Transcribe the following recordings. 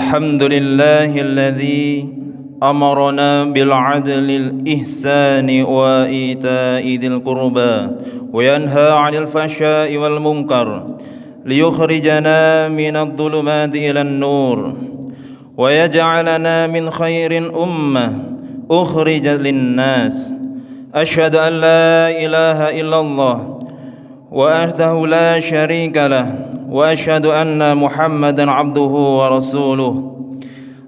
الحمد لله الذي أمرنا بالعدل الإحسان وإيتاء ذي القربى وينهى عن الفحشاء والمنكر ليخرجنا من الظلمات إلى النور ويجعلنا من خير أمة أخرج للناس. أشهد أن لا إله إلا الله وحده لا شريك له وأشهد أن محمدا عبده ورسوله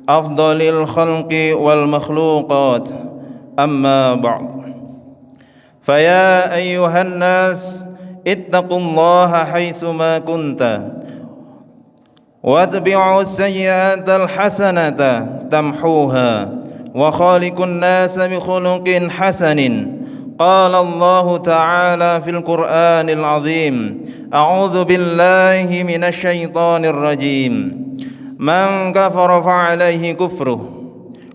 أفضل الخلق والمخلوقات. أما بعد، فيا أيها الناس اتقوا الله حيثما كنت واتبعوا السيئات الحسنة تمحوها وخالق الناس بخلق حسن. قال الله تعالى في القرآن العظيم: أعوذ بالله من الشيطان الرجيم. من كفر فعليه كفره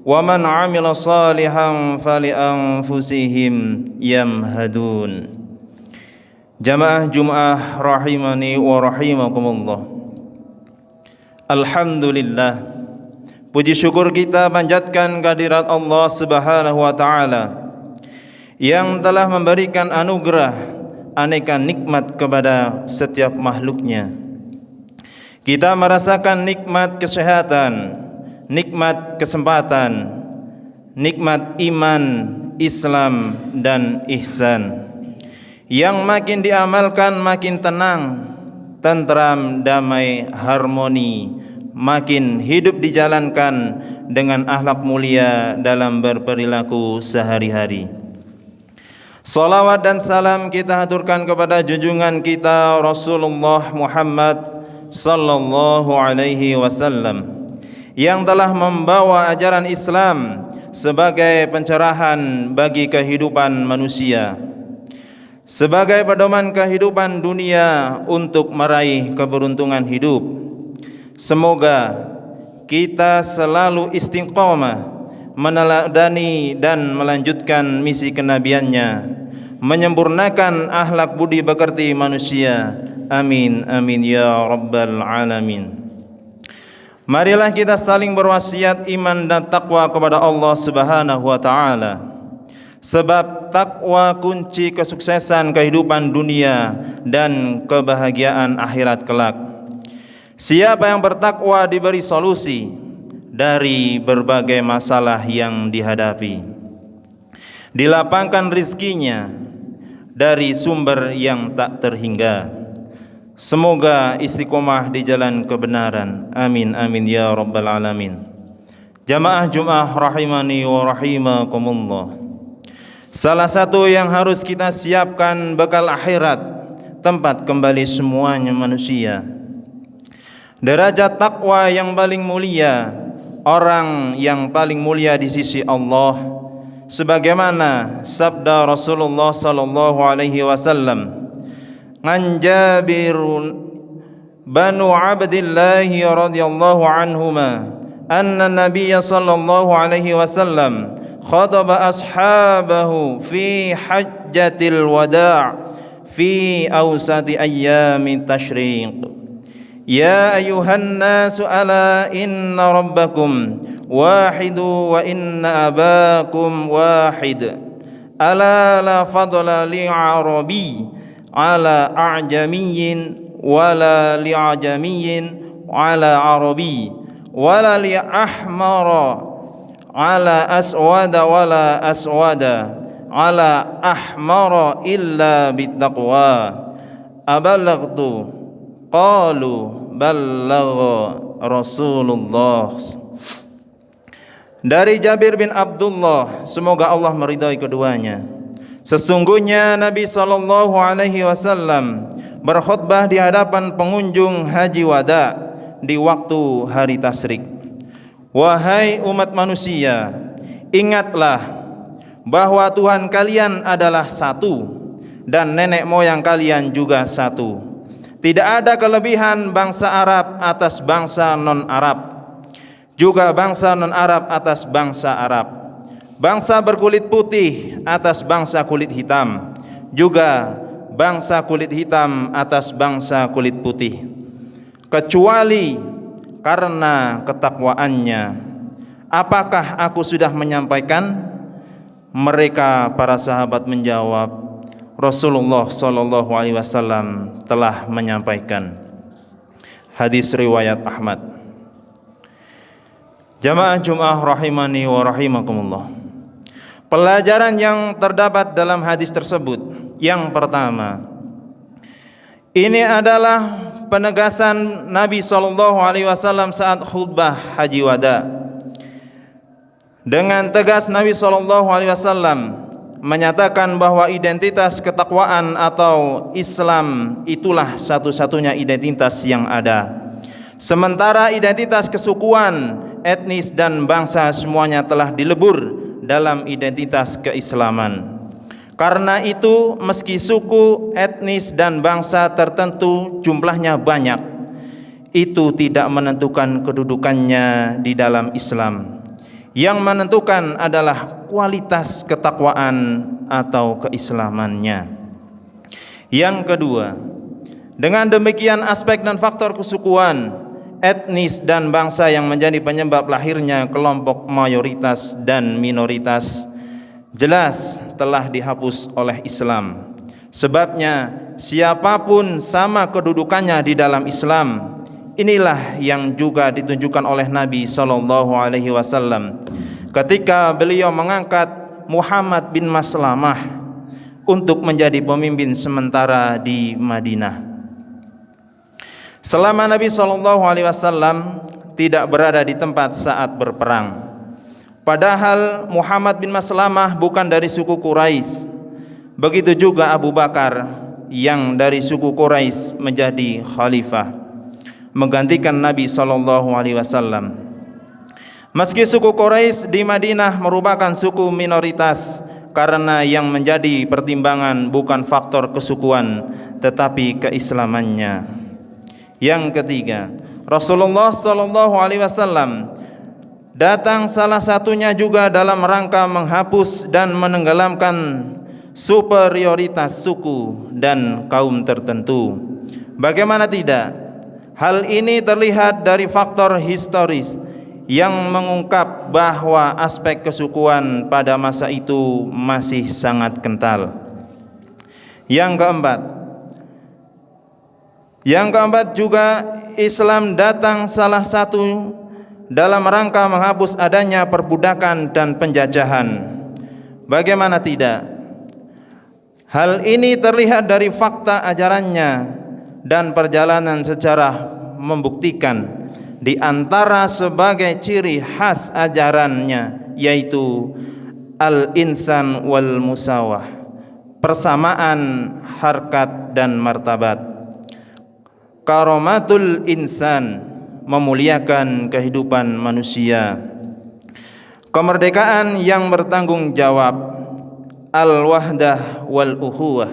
ومن عمل صالحا فلأنفسهم يمهدون. Jamaah Jum'ah rahimani wa rahimakumullah. Alhamdulillah, puji syukur kita panjatkan kehadirat Allah Subhanahu wa taala yang telah memberikan anugerah aneka nikmat kepada setiap makhluknya. Kita merasakan nikmat kesehatan, nikmat kesempatan, nikmat iman, Islam dan ihsan. Yang makin diamalkan makin tenang, tentram, damai, harmoni, makin hidup dijalankan dengan akhlak mulia dalam berperilaku sehari-hari. Salawat dan salam kita haturkan kepada junjungan kita Rasulullah Muhammad sallallahu alaihi wasallam yang telah membawa ajaran Islam sebagai pencerahan bagi kehidupan manusia, sebagai pedoman kehidupan dunia untuk meraih keberuntungan hidup. Semoga kita selalu istiqomah meneladani dan melanjutkan misi kenabiannya, menyempurnakan akhlak budi pekerti manusia. Amin amin ya rabbal alamin. Marilah kita saling berwasiat iman dan takwa kepada Allah Subhanahu wa taala, sebab takwa kunci kesuksesan kehidupan dunia dan kebahagiaan akhirat kelak. Siapa yang bertakwa diberi solusi dari berbagai masalah yang dihadapi, dilapangkan rizkinya dari sumber yang tak terhingga. Semoga istiqomah di jalan kebenaran. Amin amin ya rabbal alamin. Jamaah Jum'ah rahimani wa rahimakumullah. Salah satu yang harus kita siapkan bekal akhirat, tempat kembali semuanya manusia. Derajat takwa yang paling mulia, orang yang paling mulia di sisi Allah, sebagaimana sabda Rasulullah sallallahu alaihi wasallam, "An Jabir banu Abdillah radhiyallahu anhuma anna Nabiy sallallahu alaihi wasallam khataba ashabahu fi hajjatil wada' fi awsati ayyamit tasyriq. Ya ayuhan nasu ala inna rabbakum wahidu wa inna abakum wahid. Ala la fadla li'arabi ala a'jamiyyin wala li'ajamiyyin ala arabi wala li'ahmara ala aswada wala aswada ala ahmara illa bittaqwa. Abalaghtu? Qalu ballagha Rasulullah." Dari Jabir bin Abdullah, semoga Allah meridai keduanya, sesungguhnya Nabi sallallahu alaihi wasallam berkhutbah di hadapan pengunjung haji wada di waktu hari tasyrik. Wahai umat manusia, ingatlah bahwa Tuhan kalian adalah satu dan nenek moyang kalian juga satu. Tidak ada kelebihan bangsa Arab atas bangsa non-Arab, juga bangsa non-Arab atas bangsa Arab, bangsa berkulit putih atas bangsa kulit hitam, juga bangsa kulit hitam atas bangsa kulit putih, kecuali karena ketakwaannya. Apakah aku sudah menyampaikan? Mereka para sahabat menjawab, Rasulullah sallallahu alaihi wasallam telah menyampaikan. Hadis riwayat Ahmad. Jamaah Jumat rahimani wa rahimakumullah. Pelajaran yang terdapat dalam hadis tersebut, yang pertama, ini adalah penegasan Nabi sallallahu alaihi wasallam saat khutbah Haji Wada. Dengan tegas Nabi sallallahu alaihi wasallam menyatakan bahwa identitas ketakwaan atau Islam itulah satu-satunya identitas yang ada. Sementara identitas kesukuan, etnis dan bangsa semuanya telah dilebur dalam identitas keislaman. Karena itu meski suku, etnis dan bangsa tertentu jumlahnya banyak, itu tidak menentukan kedudukannya di dalam Islam. Yang menentukan adalah kualitas ketakwaan atau keislamannya. Yang kedua, dengan demikian aspek dan faktor kesukuan, etnis dan bangsa yang menjadi penyebab lahirnya kelompok mayoritas dan minoritas jelas telah dihapus oleh Islam. Sebabnya siapapun sama kedudukannya di dalam Islam. Inilah yang juga ditunjukkan oleh Nabi sallallahu alaihi wasallam ketika beliau mengangkat Muhammad bin Maslamah untuk menjadi pemimpin sementara di Madinah. Selama Nabi sallallahu alaihi wasallam tidak berada di tempat saat berperang. Padahal Muhammad bin Maslamah bukan dari suku Quraisy. Begitu juga Abu Bakar yang dari suku Quraisy menjadi khalifah menggantikan Nabi sallallahu alaihi wasallam. Meski suku Quraisy di Madinah merupakan suku minoritas, karena yang menjadi pertimbangan bukan faktor kesukuan tetapi keislamannya. Yang ketiga, Rasulullah sallallahu alaihi wasallam datang salah satunya juga dalam rangka menghapus dan menenggelamkan superioritas suku dan kaum tertentu. Bagaimana tidak? Hal ini terlihat dari faktor historis yang mengungkap bahwa aspek kesukuan pada masa itu masih sangat kental. Yang keempat juga Islam datang salah satu dalam rangka menghapus adanya perbudakan dan penjajahan. Bagaimana tidak? Hal ini terlihat dari fakta ajarannya dan perjalanan sejarah membuktikan di antara sebagai ciri khas ajarannya yaitu al-insan wal musawah, persamaan harkat dan martabat. Karamatul insan, memuliakan kehidupan manusia. Kemerdekaan yang bertanggung jawab. Al-wahdah wal ukhuwah,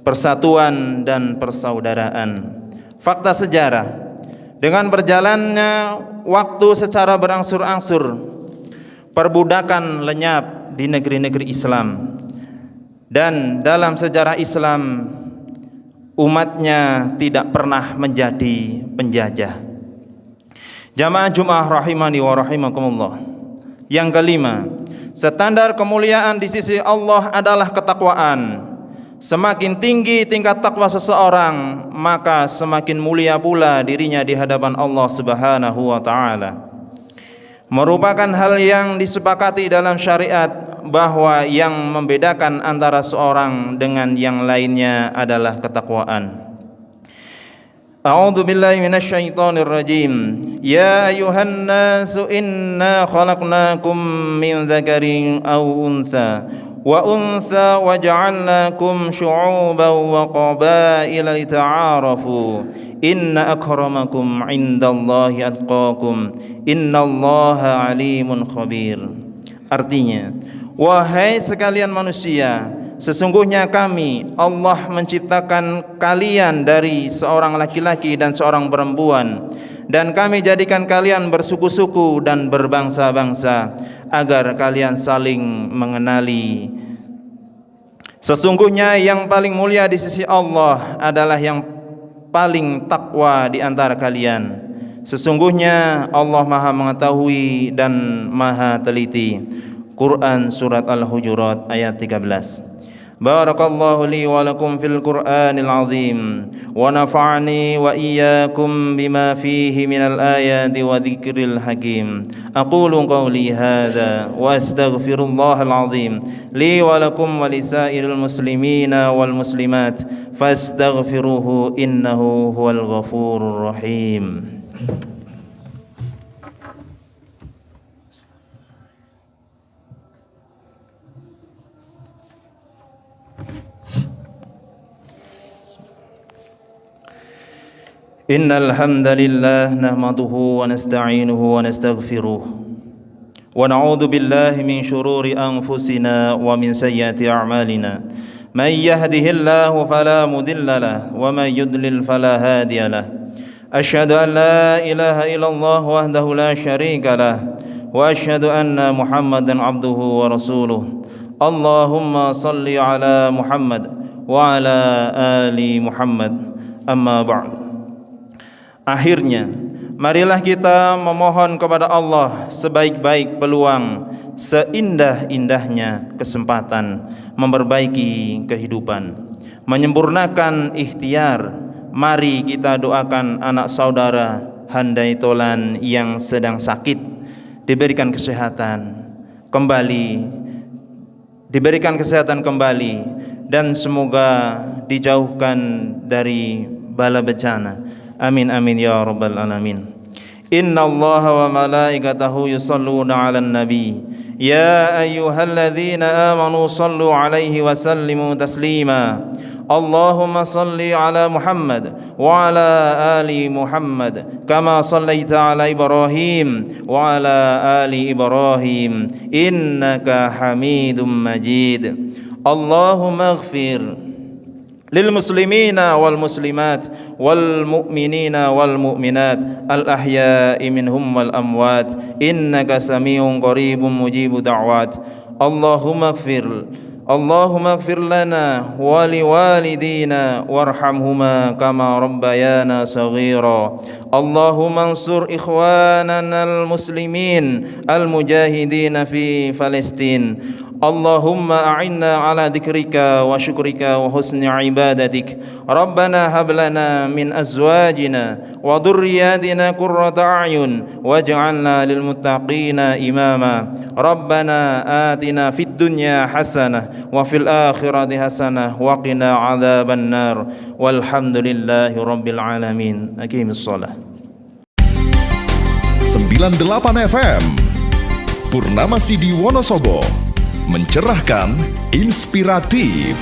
persatuan dan persaudaraan. Fakta sejarah, dengan berjalannya waktu secara berangsur-angsur, perbudakan lenyap di negeri-negeri Islam, dan dalam sejarah Islam umatnya tidak pernah menjadi penjajah. Jamaah Jumat rahimani wa rahimakumullah. Yang kelima, standar kemuliaan di sisi Allah adalah ketakwaan. Semakin tinggi tingkat takwa seseorang, maka semakin mulia pula dirinya di hadapan Allah Subhanahu wa taala. Merupakan hal yang disepakati dalam syariat bahwa yang membedakan antara seorang dengan yang lainnya adalah ketakwaan. A'udzu billahi minasyaitonir rajim. Ya ayuhan nasu inna khalaqnakum min dzakarin aw untha wa unsa waja'alnakum syu'uban wa qabaila lita'arafu inna akramakum 'indallahi atqakum innallaha 'alimun khabir. Artinya, wahai sekalian manusia, sesungguhnya kami Allah menciptakan kalian dari seorang laki-laki dan seorang perempuan, dan kami jadikan kalian bersuku-suku dan berbangsa-bangsa agar kalian saling mengenali. Sesungguhnya yang paling mulia di sisi Allah adalah yang paling takwa di antara kalian. Sesungguhnya Allah Maha mengetahui dan Maha teliti. Quran surat Al-Hujurat ayat 13. Barakallahu li wa lakum fil Qur'anil azim wa nafa'ani wa iyyakum bima fihi minal ayati wa dzikril hakim. Aqulu qawli hadza wa astaghfirullahal azim li wa lakum wa lisairil muslimina wal muslimat fastaghfiruhu innahu huwal ghafurur rahim. Innal hamdalillah nahmaduhu wa nasta'inuhu wa nastaghfiruh wa na'udzu billahi min shururi anfusina wa min sayyiati a'malina. Man yahdihillahu fala mudilla lahu wa man yudlil fala hadiya lahu. Asyhadu an la ilaha illallah wahdahu la syarika lahu wa asyhadu anna Muhammadan abduhu wa rasuluh. Allahumma salli ala Muhammad wa ala ali Muhammad. Amma ba'd. Akhirnya, marilah kita memohon kepada Allah sebaik-baik peluang, seindah-indahnya kesempatan memperbaiki kehidupan, menyempurnakan ikhtiar. Mari kita doakan anak saudara Handai Tolan yang sedang sakit, diberikan kesehatan kembali, dan semoga dijauhkan dari bala bencana. Amin amin ya rabbal alamin. Inna Allaha wa malaikatahu yusalluna 'alan nabi ya ayyuhalladzina amanu sallu 'alaihi wa sallimu taslima. Allahumma salli 'ala Muhammad wa 'ala ali Muhammad kama sallaita 'ala Ibrahim wa 'ala ali Ibrahim innaka Hamidum Majid. Allahumma ighfir للمسلمين والمسلمات والمؤمنين والمؤمنات الأحياء منهم والأموات إنك سميع قريب مجيب دعوات. اللهم اغفر لنا ولوالدينا وارحمهما كما ربيانا صغيرا. اللهم انصر إخواننا المسلمين المجاهدين في فلسطين. اللهم أعنا على ذكرك وشكرك وحسن عبادتك. ربنا هب لنا من أزواجنا وذرياتنا قرة أعين واجعلنا للمتقين إماما. ربنا آتنا في الدنيا حسنة وفي الآخرة حسنة وقنا عذاب النار والحمد لله رب العالمين. أقيم الصلاة. 98 FM Purnama Sidi Wonosobo, mencerahkan, inspiratif.